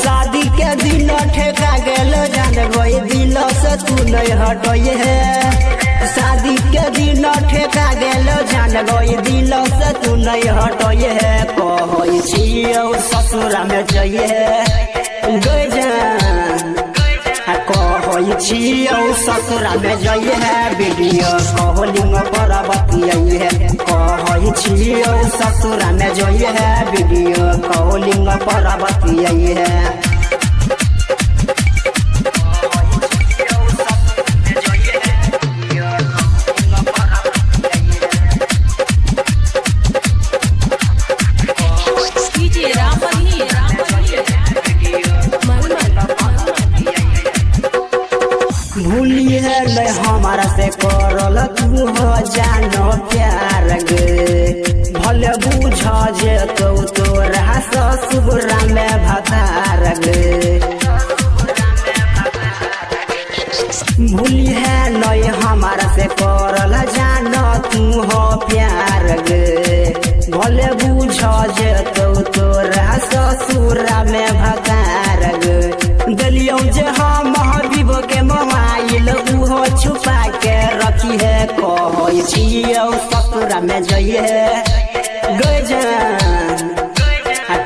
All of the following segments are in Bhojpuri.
शादी के दिन ठेका गेल जान गई दिल से तू नहीं हटोए है। शादी के दिन ठेका गेल जान गई दिल से तू नहीं हटोए है। कहै छियौ ससुरा में जइए गई जान कहै छियौ ससुरा में जइए वीडियो कॉलिंग पर बतियाई है। कहै छियौ ससुरा में जइए वीडियो कॉलिंग पर बतियाई है। भूली है नहीं हमारा से करल तू हो जानो प्यार गे। भले बुझ जे तोरा ससुरा में भतार गे। भूली है नहीं हमारा से करल जानो तू हो प्यार गे। भले बुझ जे तोरा ससुरा में भतार गे। दलियों जे हम महबीब के मोबाइल उहो छुपा के रखी है। कहै छियौ ससुरा में जइए गई जान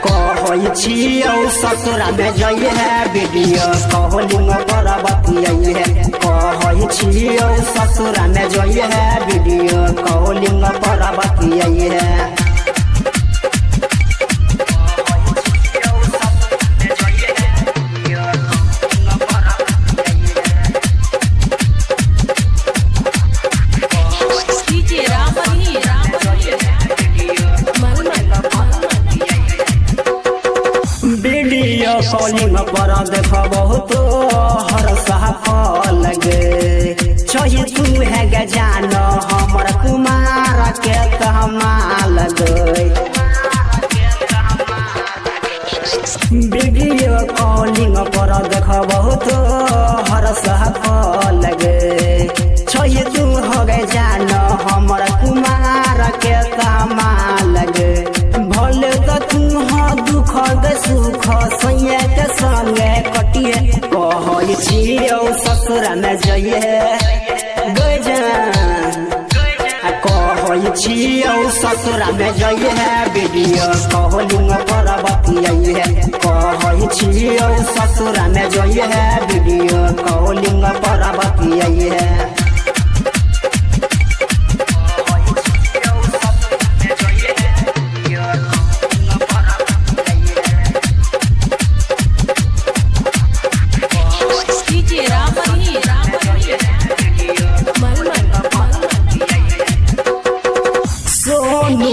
कहै छियौ ससुरा में जइए वीडियो कॉलिंग पर बतियाई है। कहै छियौ ससुरा में जइए वीडियो कॉलिंग पर बतियाई है। वीडियो कॉलिंग पर देख बहुत हर सफल गे। छही तू है गे जान हमर कुमार के कमाल गे। वीडियो कॉलिंग पर देख बहुत हर सफल गे। छही तू हो गे जान हमर कुमार के कमाल गे। भले तो तू हो दुख गे सुख सैया के संगे कटिए। कहै छियौ ससुरा में जइए गई जान कहै छियौ ससुरा में जइए वीडियो कॉलिंग पर बतियाई है। कहै छियौ ससुरा में जइए वीडियो कॉलिंग पर बतियाई है।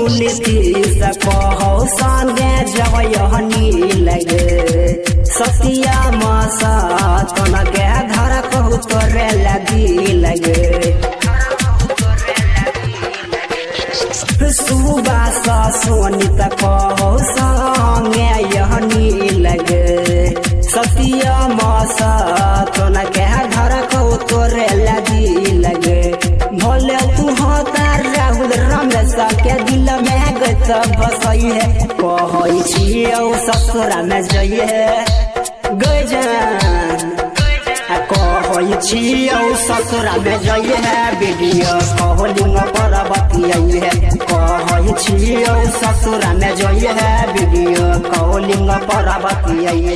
नीतीश कहौ संगे जवयहनी लगे। सतिया मसा तन के धर कहू तोरे लगी लगे। सुबह सोनित कहौ संगे यहनी लगे। सतिया मसा तन के धर कहू तोरे लगी लगे। भले तू तार राहुल रमेश के दिल में गत बसई है। कहै छियौ ससुरा में जइए गई जान कहै छियौ ससुरा में जइए वीडियो कॉलिंग पर बतियाई है। कहै छियौ ससुरा में जइए वीडियो कॉलिंग पर बतियाई है।